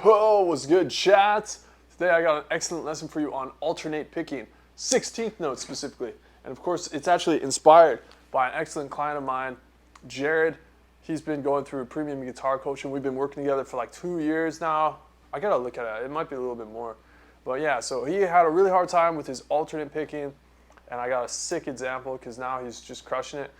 Yo, what's good, chat? Today I got an excellent lesson for you on alternate picking, 16th notes specifically. And of course, it's actually inspired by an excellent client of mine, Jared. He's been going through premium guitar coaching. We've been working together for like 2 years now. I gotta look at it. It might be a little bit more. But yeah, so he had a really hard time with his alternate picking, and I got a sick example because now he's just crushing it.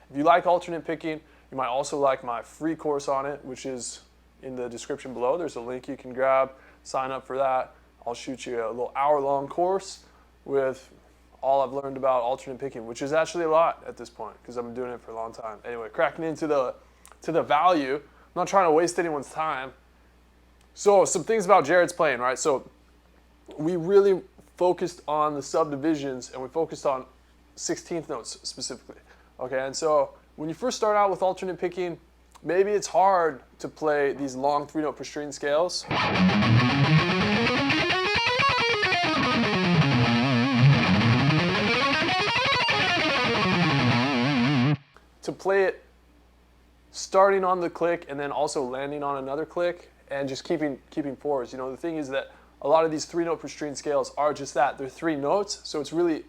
If you like alternate picking, you might also like my free course on it, which is in the description below. There's a link you can grab, sign up for that. I'll shoot you a little hour-long course with all I've learned about alternate picking, which is actually a lot at this point because I've been doing it for a long time. Anyway, cracking into the value. I'm not trying to waste anyone's time. So some things about Jared's playing, right? So we really focused on the subdivisions and we focused on 16th notes specifically. Okay, and so when you first start out with alternate picking, maybe it's hard to play these long 3-note per string scales. To play it starting on the click and then also landing on another click and just keeping fours. You know, the thing is that a lot of these 3-note per string scales are just that. They're 3 notes, so it's really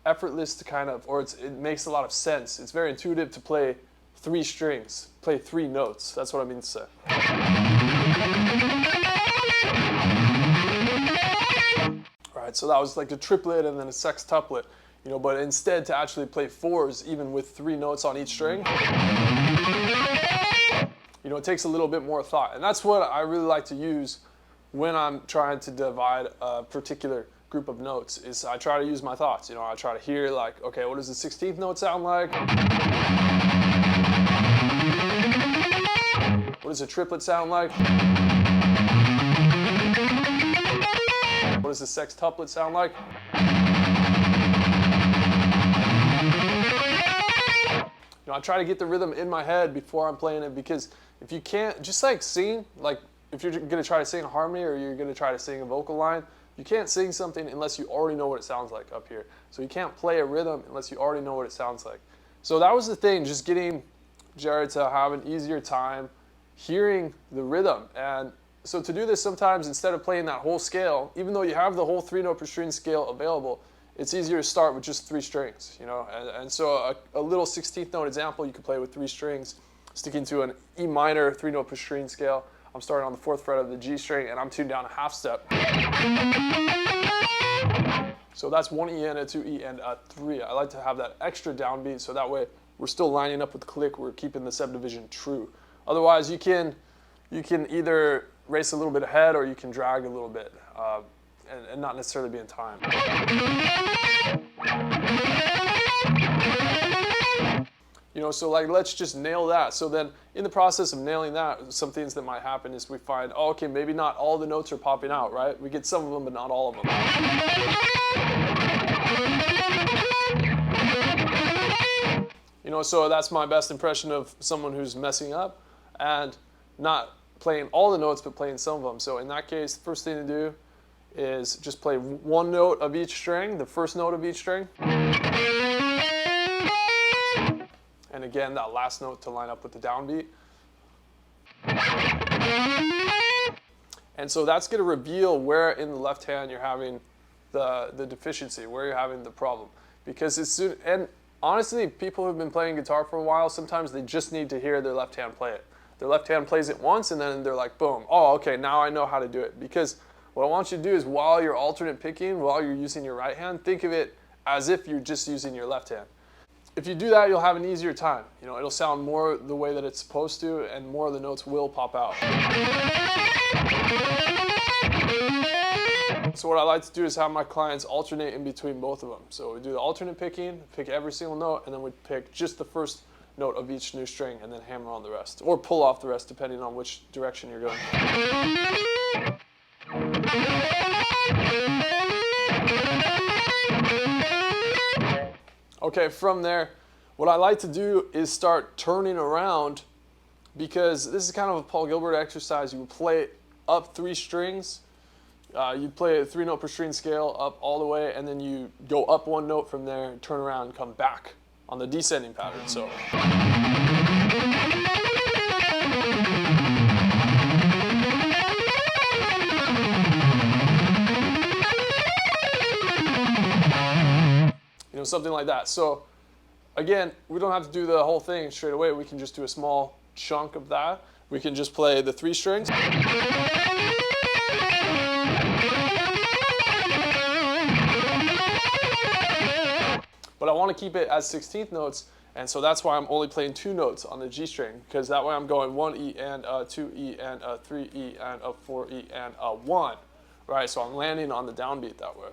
effortless to kind of, or it makes a lot of sense. It's very intuitive to play 3 strings, play 3 notes. That's what I mean to say. All right, so that was like a triplet and then a sextuplet, you know, but instead to actually play 4s even with 3 notes on each string, you know, it takes a little bit more thought. And that's what I really like to use when I'm trying to divide a particular group of notes, is I try to use my thoughts. You know, I try to hear like, okay, what does the 16th note sound like? What does a triplet sound like? What does the sextuplet sound like? You know, I try to get the rhythm in my head before I'm playing it, because if you can't, just like sing, like if you're gonna try to sing a harmony or you're gonna try to sing a vocal line, you can't sing something unless you already know what it sounds like up here. So you can't play a rhythm unless you already know what it sounds like. So that was the thing, just getting Jared to have an easier time hearing the rhythm. And so to do this, sometimes instead of playing that whole scale, even though you have the whole 3-note per string scale available, it's easier to start with just 3 strings, you know. And so a little 16th note example you could play with 3 strings, sticking to an E minor 3-note per string scale. I'm starting on the 4th fret of the G string and I'm tuned down a half step. So that's 1 E and a 2 E and a 3. I like to have that extra downbeat so that way we're still lining up with the click, we're keeping the subdivision true. Otherwise you can either race a little bit ahead or you can drag a little bit and not necessarily be in time. You know, so like let's just nail that. So then in the process of nailing that, some things that might happen is we find, oh, okay, maybe not all the notes are popping out, right? We get some of them, but not all of them. You know, so that's my best impression of someone who's messing up and not playing all the notes, but playing some of them. So in that case, the first thing to do is just play 1 note of each string, the first note of each string. And again, that last note to line up with the downbeat. And so that's going to reveal where in the left hand you're having the deficiency, where you're having the problem. Because it's soon, and honestly, people who've been playing guitar for a while, sometimes they just need to hear their left hand play it. Their left hand plays it once and then they're like, boom, oh, okay, now I know how to do it. Because what I want you to do is while you're alternate picking, while you're using your right hand, think of it as if you're just using your left hand. If you do that, you'll have an easier time. You know, it'll sound more the way that it's supposed to, and more of the notes will pop out. So what I like to do is have my clients alternate in between both of them. So we do the alternate picking, pick every single note, and then we pick just the first note of each new string, and then hammer on the rest, or pull off the rest depending on which direction you're going. Okay, from there, what I like to do is start turning around, because this is kind of a Paul Gilbert exercise. You play up 3 strings, you play a 3-note per string scale up all the way, and then you go up 1 note from there, turn around and come back on the descending pattern. So something like that. So again, we don't have to do the whole thing straight away. We can just do a small chunk of that. We can just play the 3 strings. But I want to keep it as 16th notes, and so that's why I'm only playing 2 notes on the G string, because that way I'm going 1 E and 2 E and 3 E and 4 E and 1, right? So I'm landing on the downbeat that way.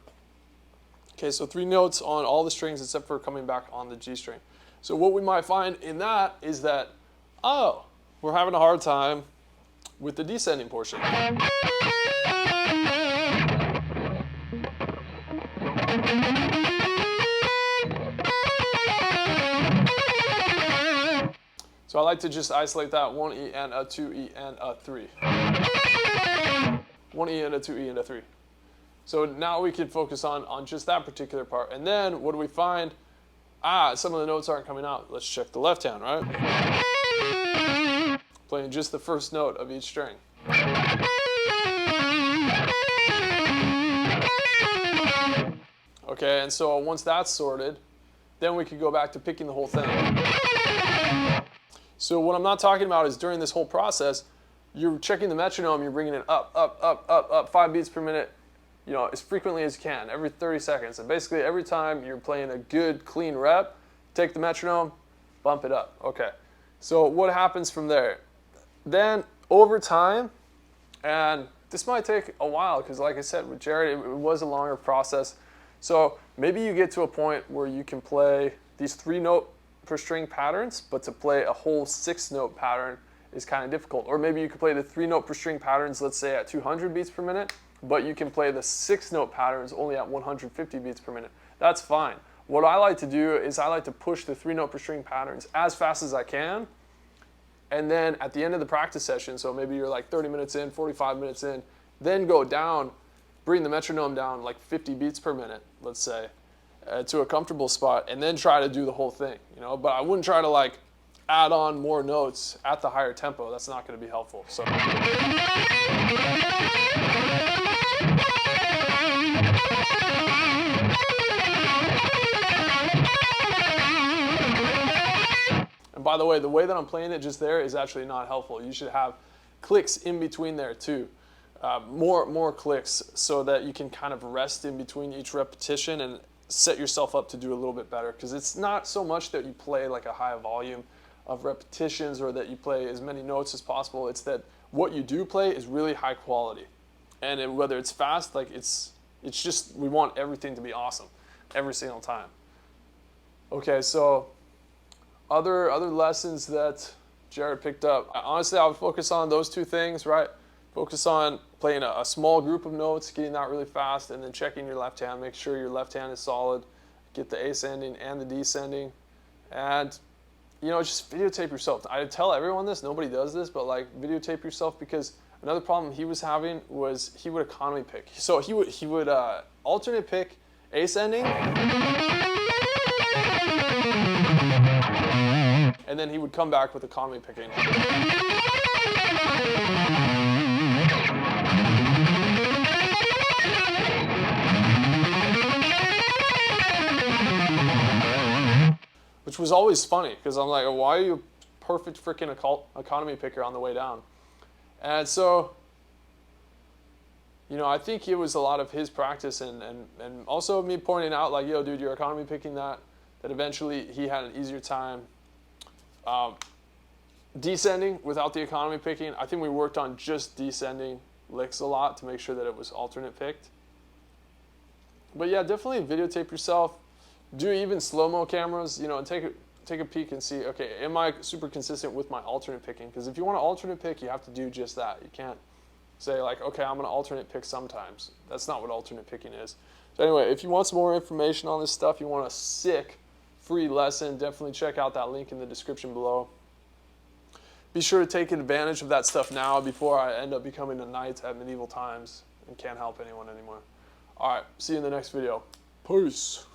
Okay, so 3 notes on all the strings except for coming back on the G string. So what we might find in that is that, oh, we're having a hard time with the descending portion. So I like to just isolate that 1 E and 2 E and 3. 1 E and 2 E and 3. So now we can focus on just that particular part. And then what do we find? Some of the notes aren't coming out. Let's check the left hand, right? Playing just the first note of each string. Okay, and so once that's sorted, then we could go back to picking the whole thing. So what I'm not talking about is during this whole process, you're checking the metronome, you're bringing it up, up, up, up, up, 5 beats per minute, you know, as frequently as you can, every 30 seconds. And basically every time you're playing a good, clean rep, take the metronome, bump it up. Okay, so what happens from there? Then over time, and this might take a while, because like I said, with Jared, it was a longer process. So maybe you get to a point where you can play these 3 note per string patterns, but to play a whole 6 note pattern is kind of difficult. Or maybe you could play the 3 note per string patterns, let's say at 200 beats per minute, but you can play the 6 note patterns only at 150 beats per minute. That's fine. What I like to do is I like to push the 3 note per string patterns as fast as I can, and then at the end of the practice session, so maybe you're like 30 minutes in, 45 minutes in, then go down, bring the metronome down like 50 beats per minute, let's say, to a comfortable spot, and then try to do the whole thing, you know. But I wouldn't try to like add on more notes at the higher tempo. That's not going to be helpful. So. And by the way that I'm playing it just there is actually not helpful. You should have clicks in between there too. More clicks so that you can kind of rest in between each repetition and set yourself up to do a little bit better, because it's not so much that you play like a high volume of repetitions or that you play as many notes as possible. It's that what you do play is really high quality, and whether it's fast, like it's just, we want everything to be awesome every single time. Okay, so other lessons that Jared picked up, honestly I would focus on those 2 things, right? Focus on playing a small group of notes, getting that really fast, and then checking your left hand. Make sure your left hand is solid. Get the ascending and the descending. And, you know, just videotape yourself. I tell everyone this, nobody does this, but like videotape yourself, because another problem he was having was he would economy pick. So he would alternate pick ascending, and then he would come back with economy picking. Which was always funny, because I'm like, why are you a perfect freaking economy picker on the way down? And so, you know, I think it was a lot of his practice and also me pointing out, like, yo, dude, you're economy picking that eventually he had an easier time descending without the economy picking. I think we worked on just descending licks a lot to make sure that it was alternate picked. But yeah, definitely videotape yourself. Do even slow-mo cameras, you know, and take a peek and see, okay, am I super consistent with my alternate picking? Because if you want to alternate pick, you have to do just that. You can't say like, okay, I'm going to alternate pick sometimes. That's not what alternate picking is. So anyway, if you want some more information on this stuff, you want a sick free lesson, definitely check out that link in the description below. Be sure to take advantage of that stuff now before I end up becoming a knight at medieval times and can't help anyone anymore. All right, see you in the next video. Peace.